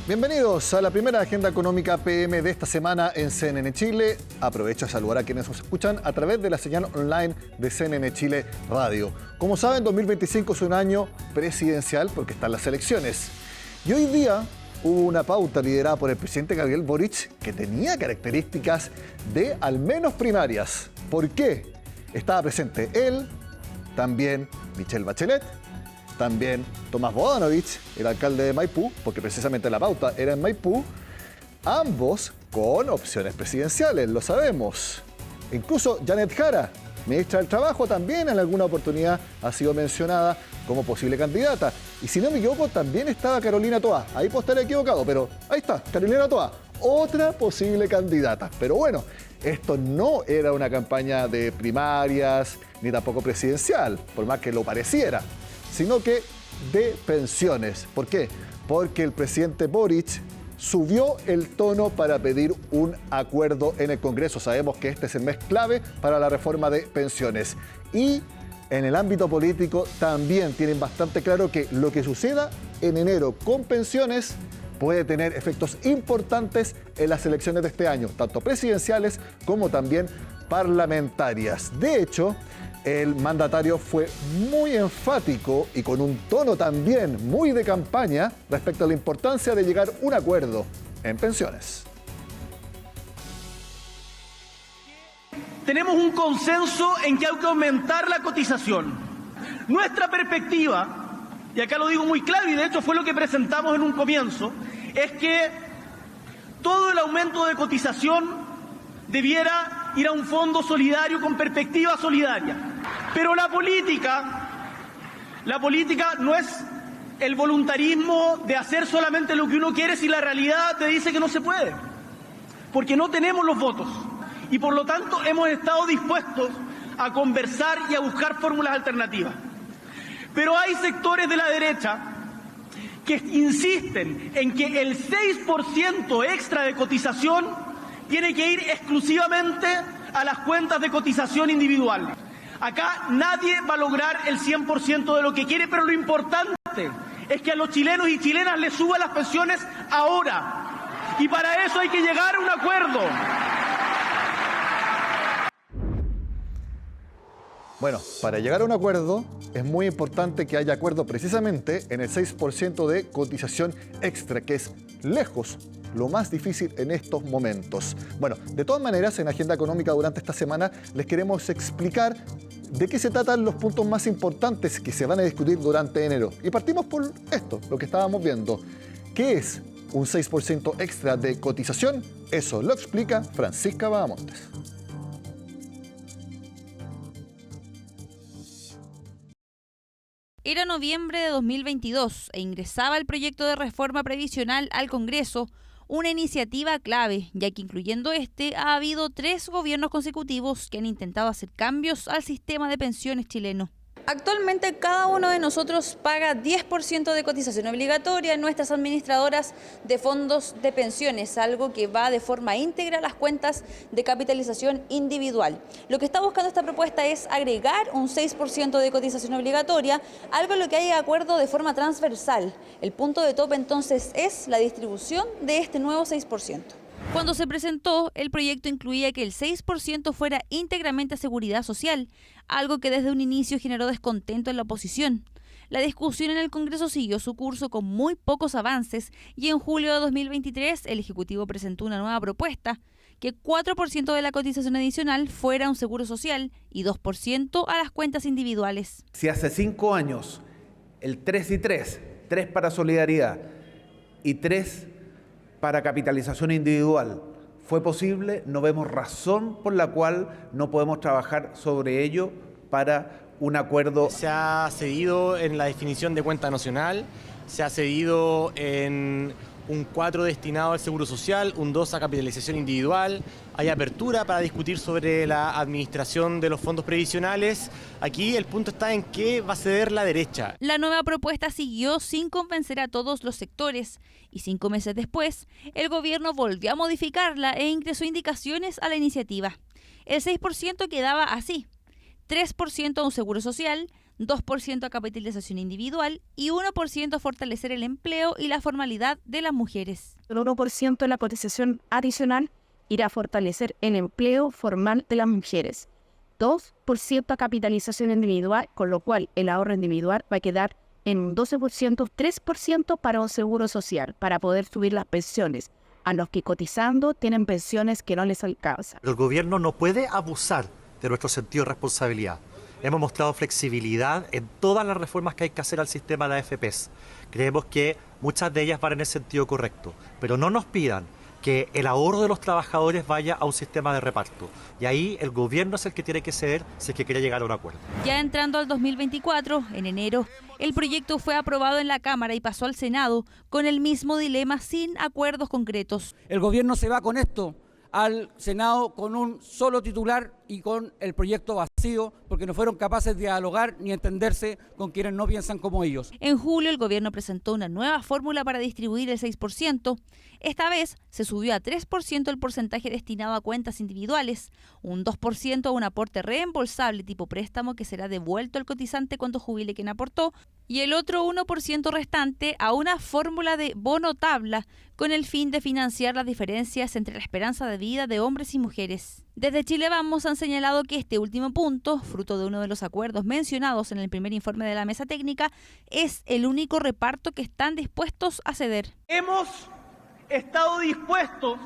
Bienvenidos a la primera agenda económica PM de esta semana en CNN Chile. Aprovecho a saludar a quienes nos escuchan a través de la señal online de CNN Chile Radio. Como saben, 2025 es un año presidencial porque están las elecciones. Y hoy día hubo una pauta liderada por el presidente Gabriel Boric que tenía características de al menos primarias. ¿Por qué? Estaba presente él, también Michelle Bachelet, también Tomás Bodanovich, el alcalde de Maipú, porque precisamente la pauta era en Maipú, ambos con opciones presidenciales, lo sabemos. Incluso Janet Jara, ministra del Trabajo, también en alguna oportunidad ha sido mencionada como posible candidata. Y si no me equivoco, también estaba Carolina Toá. Ahí puedo estar equivocado, pero ahí está, Carolina Toá, otra posible candidata. Pero bueno, esto no era una campaña de primarias, ni tampoco presidencial, por más que lo pareciera, sino que de pensiones. ¿Por qué? Porque el presidente Boric subió el tono para pedir un acuerdo en el Congreso. Sabemos que este es el mes clave para la reforma de pensiones. Y en el ámbito político también tienen bastante claro que lo que suceda en enero con pensiones puede tener efectos importantes en las elecciones de este año, tanto presidenciales como también parlamentarias. De hecho, el mandatario fue muy enfático y con un tono también muy de campaña respecto a la importancia de llegar a un acuerdo en pensiones. Tenemos un consenso en que hay que aumentar la cotización. Nuestra perspectiva, y acá lo digo muy claro y de hecho fue lo que presentamos en un comienzo, es que todo el aumento de cotización debiera ir a un fondo solidario con perspectiva solidaria. Pero la política no es el voluntarismo de hacer solamente lo que uno quiere si la realidad te dice que no se puede, porque no tenemos los votos y por lo tanto hemos estado dispuestos a conversar y a buscar fórmulas alternativas. Pero hay sectores de la derecha que insisten en que el 6% extra de cotización tiene que ir exclusivamente a las cuentas de cotización individual. Acá nadie va a lograr el 100% de lo que quiere, pero lo importante es que a los chilenos y chilenas les suban las pensiones ahora. Y para eso hay que llegar a un acuerdo. Bueno, para llegar a un acuerdo es muy importante que haya acuerdo precisamente en el 6% de cotización extra, que es lejos lo más difícil en estos momentos. Bueno, de todas maneras, en Agenda Económica durante esta semana les queremos explicar de qué se tratan los puntos más importantes que se van a discutir durante enero. Y partimos por esto, lo que estábamos viendo. ¿Qué es un 6% extra de cotización? Eso lo explica Francisca Bahamontes. Era noviembre de 2022 e ingresaba el proyecto de reforma previsional al Congreso, una iniciativa clave, ya que incluyendo ha habido 3 gobiernos consecutivos que han intentado hacer cambios al sistema de pensiones chileno. Actualmente cada uno de nosotros paga 10% de cotización obligatoria en nuestras administradoras de fondos de pensiones, algo que va de forma íntegra a las cuentas de capitalización individual. Lo que está buscando esta propuesta es agregar un 6% de cotización obligatoria, algo en lo que hay acuerdo de forma transversal. El punto de tope entonces es la distribución de este nuevo 6%. Cuando se presentó, el proyecto incluía que el 6% fuera íntegramente a seguridad social, algo que desde un inicio generó descontento en la oposición. La discusión en el Congreso siguió su curso con muy pocos avances y en julio de 2023 el Ejecutivo presentó una nueva propuesta, que 4% de la cotización adicional fuera un seguro social y 2% a las cuentas individuales. Si hace 5 años el 3 y 3 para solidaridad y 3 para capitalización individual fue posible, no vemos razón por la cual no podemos trabajar sobre ello para un acuerdo. Se ha cedido en la definición de cuenta nacional, se ha cedido en un 4 destinado al seguro social, un 2 a capitalización individual. Hay apertura para discutir sobre la administración de los fondos previsionales. Aquí el punto está en qué va a ceder la derecha. La nueva propuesta siguió sin convencer a todos los sectores y 5 meses después, el gobierno volvió a modificarla e ingresó indicaciones a la iniciativa. El 6% quedaba así: 3% a un seguro social, 2% a capitalización individual y 1% a fortalecer el empleo y la formalidad de las mujeres. El 1% de la cotización adicional irá a fortalecer el empleo formal de las mujeres. 2% a capitalización individual, con lo cual el ahorro individual va a quedar en un 12%, 3% para un seguro social, para poder subir las pensiones a los que cotizando tienen pensiones que no les alcanzan. El gobierno no puede abusar de nuestro sentido de responsabilidad. Hemos mostrado flexibilidad en todas las reformas que hay que hacer al sistema de AFPs. Creemos que muchas de ellas van en el sentido correcto, pero no nos pidan que el ahorro de los trabajadores vaya a un sistema de reparto. Y ahí el gobierno es el que tiene que ceder si es que quiere llegar a un acuerdo. Ya entrando al 2024, en enero, el proyecto fue aprobado en la Cámara y pasó al Senado con el mismo dilema sin acuerdos concretos. El gobierno se va con esto al Senado con un solo titular y con el proyecto vacío, porque no fueron capaces de dialogar ni entenderse con quienes no piensan como ellos. En julio el gobierno presentó una nueva fórmula para distribuir el 6%. Esta vez se subió a 3% el porcentaje destinado a cuentas individuales, un 2% a un aporte reembolsable tipo préstamo que será devuelto al cotizante cuando jubile quien aportó, y el otro 1% restante a una fórmula de bono tabla con el fin de financiar las diferencias entre la esperanza de vida de hombres y mujeres. Desde Chile Vamos han señalado que este último punto, fruto de uno de los acuerdos mencionados en el primer informe de la mesa técnica, es el único reparto que están dispuestos a ceder. Hemos estado dispuestos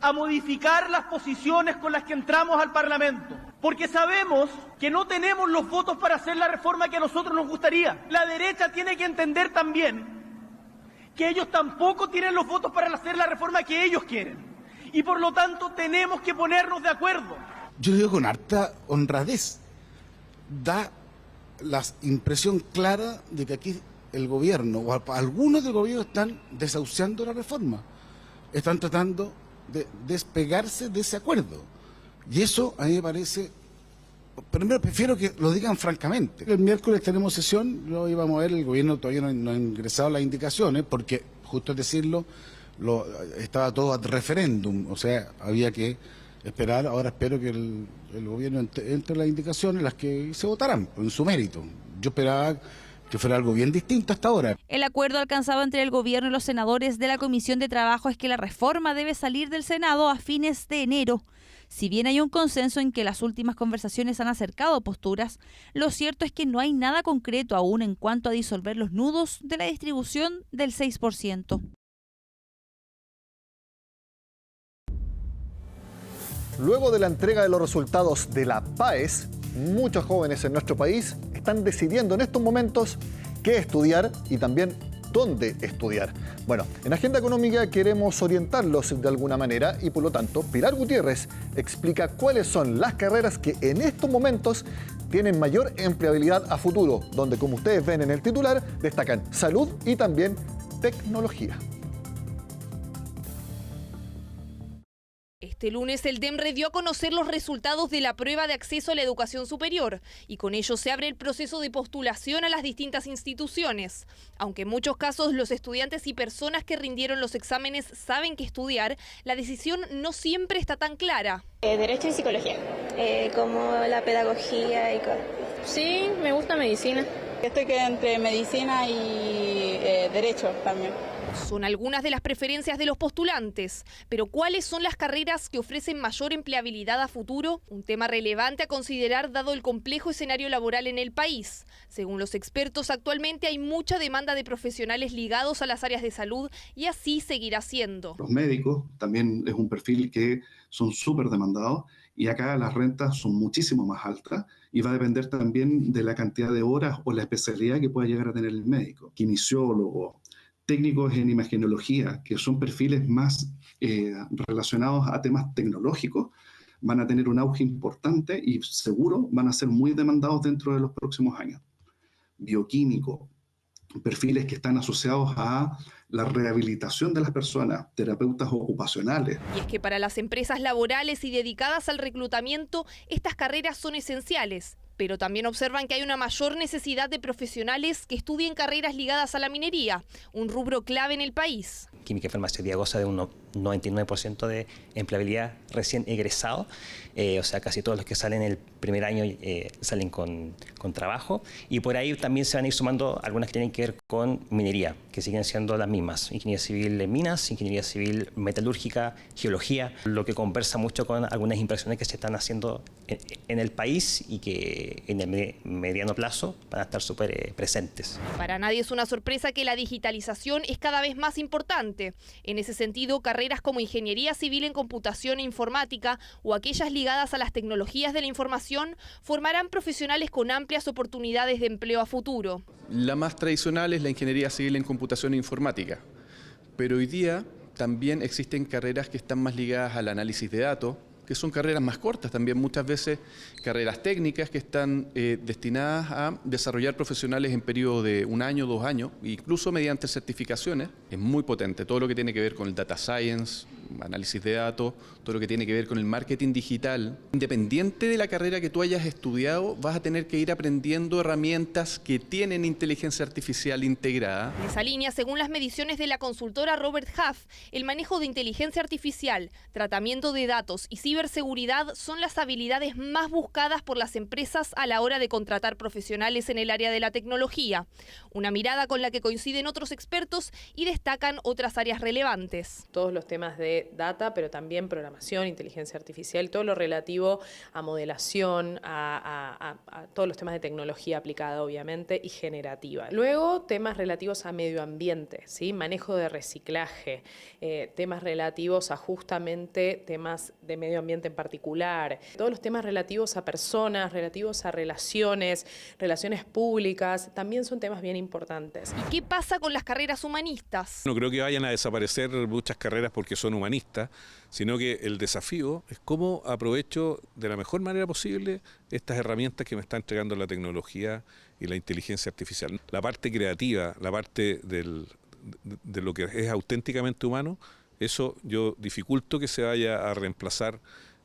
a modificar las posiciones con las que entramos al Parlamento, porque sabemos que no tenemos los votos para hacer la reforma que a nosotros nos gustaría. La derecha tiene que entender también que ellos tampoco tienen los votos para hacer la reforma que ellos quieren. Y por lo tanto tenemos que ponernos de acuerdo. Yo digo con harta honradez, da la impresión clara de que aquí el gobierno o algunos del gobierno están desahuciando la reforma, están tratando de despegarse de ese acuerdo. Y eso a mí me parece, primero prefiero que lo digan francamente. El miércoles tenemos sesión, lo íbamos a ver, el gobierno todavía no ha ingresado las indicaciones, porque, justo es decirlo, estaba todo a referéndum, o sea, había que esperar. Ahora espero que el gobierno entre las indicaciones, las que se votarán en su mérito. Yo esperaba que fuera algo bien distinto hasta ahora. El acuerdo alcanzado entre el gobierno y los senadores de la Comisión de Trabajo es que la reforma debe salir del Senado a fines de enero. Si bien hay un consenso en que las últimas conversaciones han acercado posturas, lo cierto es que no hay nada concreto aún en cuanto a disolver los nudos de la distribución del 6%. Luego de la entrega de los resultados de la PAES, muchos jóvenes en nuestro país están decidiendo en estos momentos qué estudiar y también dónde estudiar. Bueno, en Agenda Económica queremos orientarlos de alguna manera y por lo tanto Pilar Gutiérrez explica cuáles son las carreras que en estos momentos tienen mayor empleabilidad a futuro, donde, como ustedes ven en el titular, destacan salud y también tecnología. Este lunes el DEMRE dio a conocer los resultados de la prueba de acceso a la educación superior y con ello se abre el proceso de postulación a las distintas instituciones. Aunque en muchos casos los estudiantes y personas que rindieron los exámenes saben qué estudiar, la decisión no siempre está tan clara. Derecho y psicología, como la pedagogía y cosas. Sí, me gusta medicina. Estoy entre medicina y derecho también. Son algunas de las preferencias de los postulantes, pero ¿cuáles son las carreras que ofrecen mayor empleabilidad a futuro? Un tema relevante a considerar dado el complejo escenario laboral en el país. Según los expertos, actualmente hay mucha demanda de profesionales ligados a las áreas de salud y así seguirá siendo. Los médicos también es un perfil que son súper demandados y acá las rentas son muchísimo más altas y va a depender también de la cantidad de horas o la especialidad que pueda llegar a tener el médico. Kinesiólogo, técnicos en imagenología, que son perfiles más relacionados a temas tecnológicos, van a tener un auge importante y seguro van a ser muy demandados dentro de los próximos años. Bioquímico, perfiles que están asociados a la rehabilitación de las personas, terapeutas ocupacionales. Y es que para las empresas laborales y dedicadas al reclutamiento, estas carreras son esenciales. Pero también observan que hay una mayor necesidad de profesionales que estudien carreras ligadas a la minería, un rubro clave en el país. Química y farmacia goza de un 99% de empleabilidad recién egresados, o sea, casi todos los que salen el primer año salen con trabajo, y por ahí también se van a ir sumando algunas que tienen que ver con minería, que siguen siendo las mismas: ingeniería civil en minas, ingeniería civil metalúrgica, geología, lo que conversa mucho con algunas inversiones que se están haciendo en el país y que en el mediano plazo van a estar súper presentes. Para nadie es una sorpresa que la digitalización es cada vez más importante. En ese sentido, carreras como ingeniería civil en computación e informática o aquellas ligadas a las tecnologías de la información formarán profesionales con amplias oportunidades de empleo a futuro. La más tradicional es la ingeniería civil en computación e informática, pero hoy día también existen carreras que están más ligadas al análisis de datos, que son carreras más cortas también, muchas veces carreras técnicas que están destinadas a desarrollar profesionales en periodo de 1 año, 2 años, incluso mediante certificaciones. Es muy potente todo lo que tiene que ver con el data science, análisis de datos, todo lo que tiene que ver con el marketing digital. Independiente de la carrera que tú hayas estudiado, vas a tener que ir aprendiendo herramientas que tienen inteligencia artificial integrada. En esa línea, según las mediciones de la consultora Robert Half, el manejo de inteligencia artificial, tratamiento de datos y ciberseguridad son las habilidades más buscadas por las empresas a la hora de contratar profesionales en el área de la tecnología. Una mirada con la que coinciden otros expertos y destacan otras áreas relevantes. Todos los temas de data, pero también programación, inteligencia artificial, todo lo relativo a modelación, a todos los temas de tecnología aplicada, obviamente, y generativa. Luego, temas relativos a medio ambiente, ¿sí? Manejo de reciclaje, temas relativos a justamente temas de medio ambiente en particular, todos los temas relativos a personas, relativos a relaciones públicas, también son temas bien importantes. ¿Y qué pasa con las carreras humanistas? No creo que vayan a desaparecer muchas carreras porque son humanistas, sino que el desafío es cómo aprovecho de la mejor manera posible estas herramientas que me está entregando la tecnología y la inteligencia artificial. La parte creativa, la parte de lo que es auténticamente humano, eso yo dificulto que se vaya a reemplazar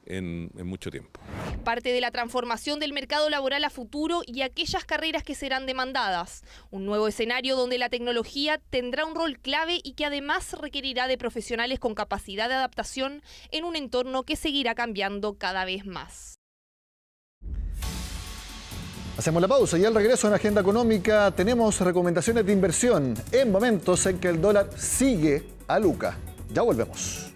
en mucho tiempo. Parte de la transformación del mercado laboral a futuro y aquellas carreras que serán demandadas. Un nuevo escenario donde la tecnología tendrá un rol clave y que además requerirá de profesionales con capacidad de adaptación en un entorno que seguirá cambiando cada vez más. Hacemos la pausa y al regreso en Agenda Económica tenemos recomendaciones de inversión en momentos en que el dólar sigue a Luca. Ya volvemos.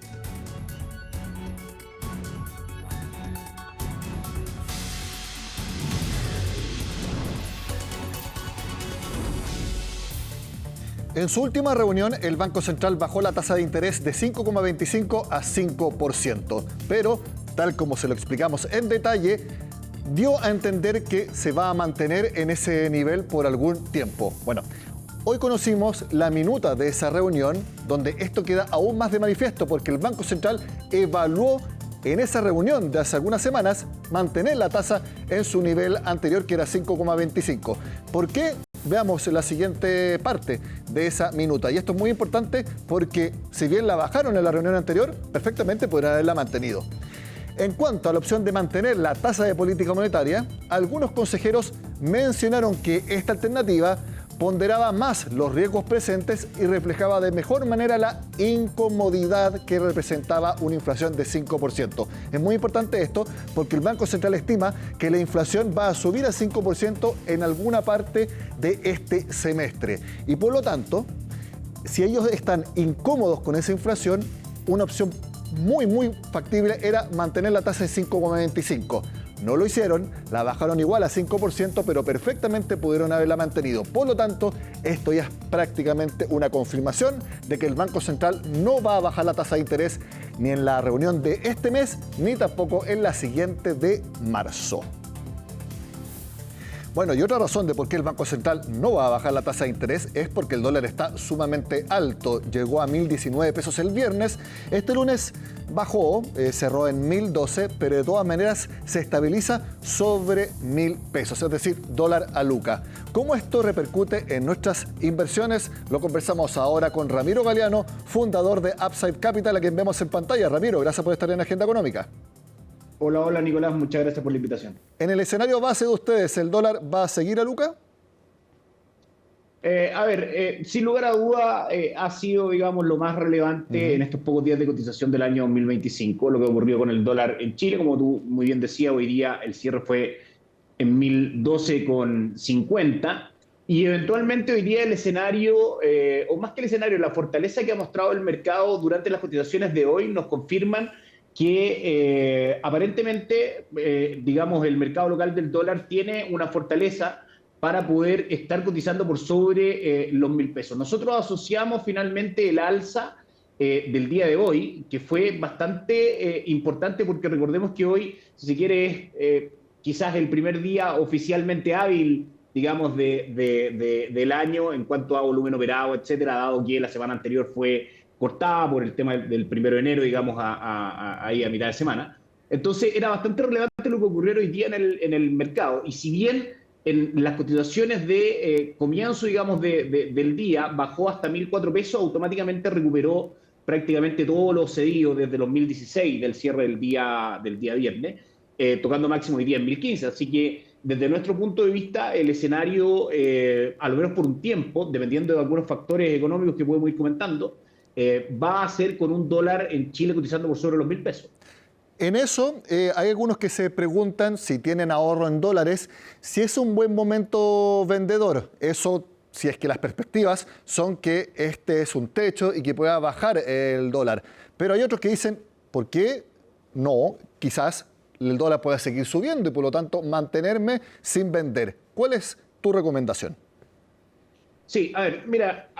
En su última reunión, el Banco Central bajó la tasa de interés de 5,25 a 5%, pero, tal como se lo explicamos en detalle, dio a entender que se va a mantener en ese nivel por algún tiempo. Bueno, hoy conocimos la minuta de esa reunión, donde esto queda aún más de manifiesto, porque el Banco Central evaluó en esa reunión de hace algunas semanas mantener la tasa en su nivel anterior, que era 5,25. ¿Por qué? Veamos la siguiente parte de esa minuta. Y esto es muy importante porque si bien la bajaron en la reunión anterior, perfectamente podrían haberla mantenido. En cuanto a la opción de mantener la tasa de política monetaria, algunos consejeros mencionaron que esta alternativa ponderaba más los riesgos presentes y reflejaba de mejor manera la incomodidad que representaba una inflación de 5%. Es muy importante esto porque el Banco Central estima que la inflación va a subir a 5% en alguna parte de este semestre. Y por lo tanto, si ellos están incómodos con esa inflación, una opción muy factible era mantener la tasa en 5,25. No lo hicieron, la bajaron igual a 5%, pero perfectamente pudieron haberla mantenido. Por lo tanto, esto ya es prácticamente una confirmación de que el Banco Central no va a bajar la tasa de interés ni en la reunión de este mes, ni tampoco en la siguiente de marzo. Bueno, y otra razón de por qué el Banco Central no va a bajar la tasa de interés es porque el dólar está sumamente alto. Llegó a 1.019 pesos el viernes. Este lunes bajó, cerró en 1.012, pero de todas maneras se estabiliza sobre 1.000 pesos, es decir, dólar a Luca. ¿Cómo esto repercute en nuestras inversiones? Lo conversamos ahora con Ramiro Galeano, fundador de Upside Capital, a quien vemos en pantalla. Ramiro, gracias por estar en Agenda Económica. Hola Nicolás, muchas gracias por la invitación. En el escenario base de ustedes, ¿el dólar va a seguir a Luca? Sin lugar a duda ha sido, digamos, lo más relevante en estos pocos días de cotización del año 2025, lo que ocurrió con el dólar en Chile. Como tú muy bien decías, hoy día el cierre fue en 1012,50 y eventualmente hoy día el escenario, o más que el escenario, la fortaleza que ha mostrado el mercado durante las cotizaciones de hoy nos confirman que aparentemente, digamos, el mercado local del dólar tiene una fortaleza para poder estar cotizando por sobre los 1.000 pesos. Nosotros asociamos finalmente el alza del día de hoy, que fue bastante importante porque recordemos que hoy, si se quiere, es quizás el primer día oficialmente hábil, digamos, del año en cuanto a volumen operado, etcétera, dado que la semana anterior fue cortada por el tema del 1 de enero, digamos, ahí a mitad de semana. Entonces era bastante relevante lo que ocurrió hoy día en el mercado. Y si bien en las cotizaciones de comienzo, digamos, del día bajó hasta 1.004 pesos, automáticamente recuperó prácticamente todos los cedidos desde los 1.016 del cierre del día viernes, tocando máximo hoy día en 1.015. Así que desde nuestro punto de vista, el escenario, a lo menos por un tiempo, dependiendo de algunos factores económicos que podemos ir comentando, va a ser con un dólar en Chile cotizando por sobre los 1.000 pesos. En eso, hay algunos que se preguntan si tienen ahorro en dólares, si es un buen momento vendedor. Eso, si es que las perspectivas son que este es un techo y que pueda bajar el dólar. Pero hay otros que dicen, ¿por qué no? Quizás el dólar pueda seguir subiendo y por lo tanto mantenerme sin vender. ¿Cuál es tu recomendación? Sí, a ver, mira,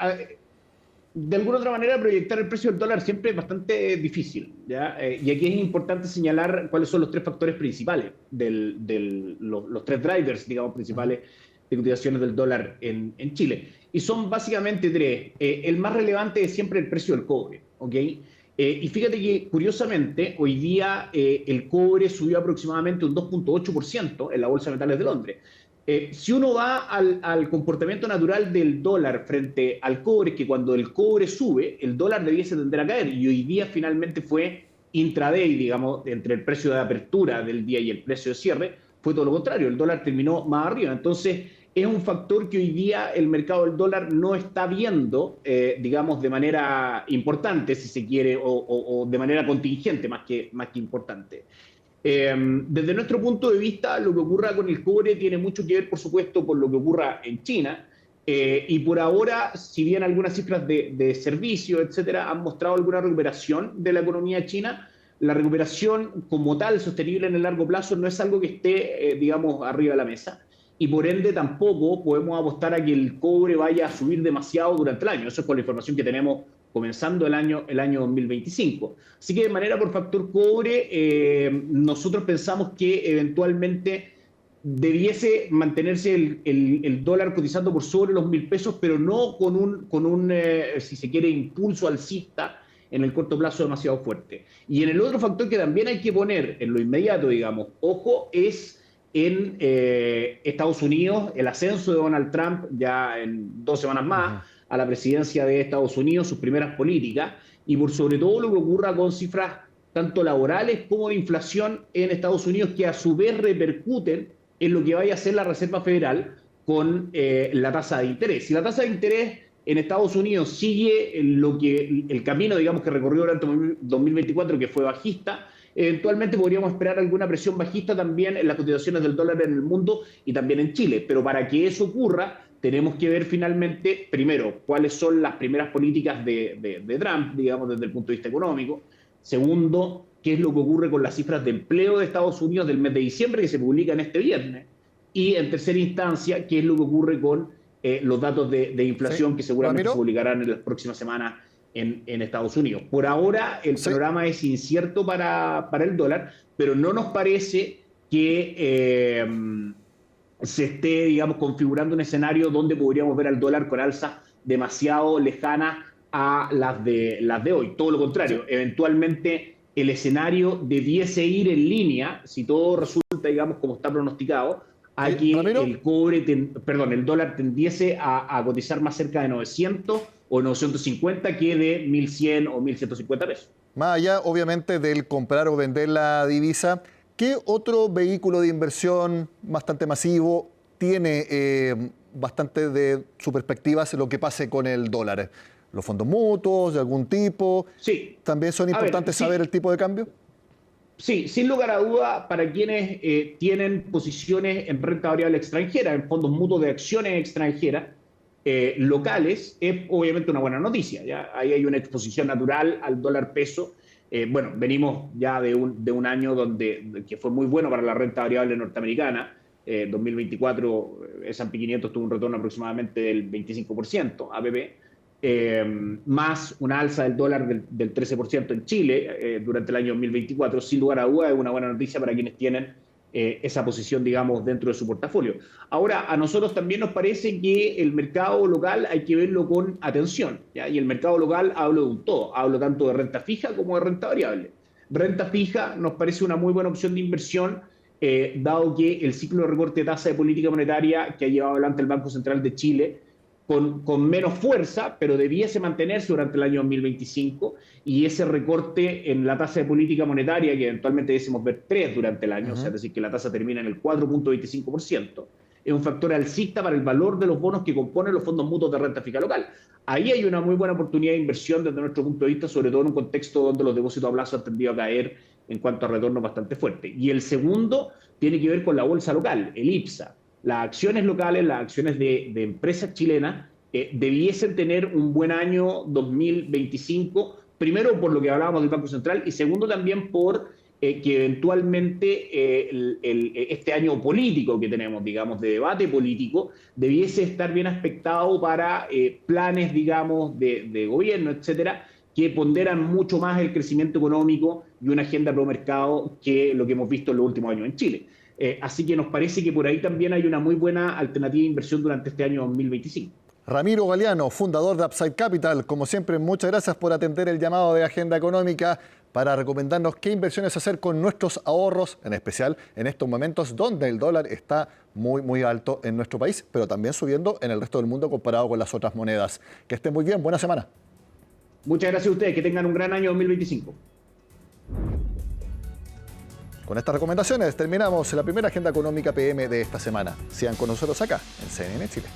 de alguna otra manera proyectar el precio del dólar siempre es bastante difícil, ¿ya? Y aquí es importante señalar cuáles son los tres factores principales, los tres drivers, digamos, principales de cotizaciones del dólar en Chile. Y son básicamente tres. El más relevante es siempre el precio del cobre, ¿ok? Y fíjate que, curiosamente, hoy día el cobre subió aproximadamente un 2.8% en la Bolsa de Metales de Londres. Si uno va al comportamiento natural del dólar frente al cobre, que cuando el cobre sube, el dólar debiese tender a caer. Y hoy día finalmente fue intraday, digamos, entre el precio de apertura del día y el precio de cierre, fue todo lo contrario. El dólar terminó más arriba. Entonces, es un factor que hoy día el mercado del dólar no está viendo, digamos, de manera importante, si se quiere, o de manera contingente más que importante. Desde nuestro punto de vista, lo que ocurra con el cobre tiene mucho que ver, por supuesto, con lo que ocurra en China. Y por ahora, si bien algunas cifras de servicio, etcétera, han mostrado alguna recuperación de la economía china, la recuperación como tal, sostenible en el largo plazo, no es algo que esté, digamos, arriba de la mesa. Y por ende tampoco podemos apostar a que el cobre vaya a subir demasiado durante el año. Eso es con la información que tenemos comenzando el año 2025. Así que de manera por factor cobre, nosotros pensamos que eventualmente debiese mantenerse el dólar cotizando por sobre los 1.000 pesos, pero no con un si se quiere, impulso alcista en el corto plazo demasiado fuerte. Y en el otro factor que también hay que poner en lo inmediato, digamos, ojo, es en Estados Unidos, el ascenso de Donald Trump ya en 2 semanas más a la presidencia de Estados Unidos, sus primeras políticas, y por sobre todo lo que ocurra con cifras tanto laborales como de inflación en Estados Unidos, que a su vez repercuten en lo que vaya a hacer la Reserva Federal con la tasa de interés. Si la tasa de interés en Estados Unidos sigue el camino, digamos, que recorrió durante 2024, que fue bajista, eventualmente podríamos esperar alguna presión bajista también en las cotizaciones del dólar en el mundo y también en Chile. Pero para que eso ocurra, tenemos que ver finalmente, primero, cuáles son las primeras políticas de Trump, digamos, desde el punto de vista económico. Segundo, qué es lo que ocurre con las cifras de empleo de Estados Unidos del mes de diciembre, que se publican este viernes. Y en tercera instancia, qué es lo que ocurre con los datos de inflación, que seguramente se publicarán en las próximas semanas en Estados Unidos. Por ahora el panorama es incierto para el dólar, pero no nos parece que se esté, digamos, configurando un escenario donde podríamos ver al dólar con alzas demasiado lejanas a las de hoy. Todo lo contrario, eventualmente el escenario debiese ir en línea, si todo resulta, digamos, como está pronosticado, a que el dólar tendiese a cotizar más cerca de 900 o 950 que de 1.100 o 1.150 pesos. Más allá, obviamente, del comprar o vender la divisa, ¿qué otro vehículo de inversión bastante masivo tiene bastante de su perspectiva lo que pase con el dólar. ¿Los fondos mutuos de algún tipo? Sí. ¿También son importantes saber el tipo de cambio? Sí, sin lugar a duda, para quienes tienen posiciones en renta variable extranjera, en fondos mutuos de acciones extranjeras, locales, es obviamente una buena noticia. ¿Ya? Ahí hay una exposición natural al dólar peso. Bueno, venimos ya de un año que fue muy bueno para la renta variable norteamericana. 2024, S&P 500 tuvo un retorno aproximadamente del 25%, APP, más una alza del dólar del 13% en Chile durante el año 2024. Sin lugar a dudas, es una buena noticia para quienes tienen esa posición, digamos, dentro de su portafolio. Ahora, a nosotros también nos parece que el mercado local hay que verlo con atención, ¿ya? Y el mercado local hablo de un todo, hablo tanto de renta fija como de renta variable. Renta fija nos parece una muy buena opción de inversión, dado que el ciclo de recorte de tasa de política monetaria que ha llevado adelante el Banco Central de Chile con menos fuerza, pero debiese mantenerse durante el año 2025, y ese recorte en la tasa de política monetaria, que eventualmente debiésemos ver 3 durante el año, o sea, es decir, que la tasa termina en el 4.25%, es un factor alcista para el valor de los bonos que componen los fondos mutuos de renta fija local. Ahí hay una muy buena oportunidad de inversión desde nuestro punto de vista, sobre todo en un contexto donde los depósitos a plazo han tendido a caer en cuanto a retornos bastante fuertes. Y el segundo tiene que ver con la bolsa local, el IPSA. Las acciones locales, las acciones de empresas chilenas, debiesen tener un buen año 2025, primero por lo que hablábamos del Banco Central, y segundo también por que eventualmente este año político que tenemos, digamos, de debate político, debiese estar bien aspectado para planes, digamos, de gobierno, etcétera, que ponderan mucho más el crecimiento económico y una agenda pro mercado que lo que hemos visto en los últimos años en Chile. Así que nos parece que por ahí también hay una muy buena alternativa de inversión durante este año 2025. Ramiro Galeano, fundador de Upside Capital, como siempre, muchas gracias por atender el llamado de Agenda Económica para recomendarnos qué inversiones hacer con nuestros ahorros, en especial en estos momentos donde el dólar está muy, muy alto en nuestro país, pero también subiendo en el resto del mundo comparado con las otras monedas. Que estén muy bien, buena semana. Muchas gracias a ustedes, que tengan un gran año 2025. Con estas recomendaciones terminamos la primera Agenda Económica PM de esta semana. Sigan con nosotros acá en CNN Chile.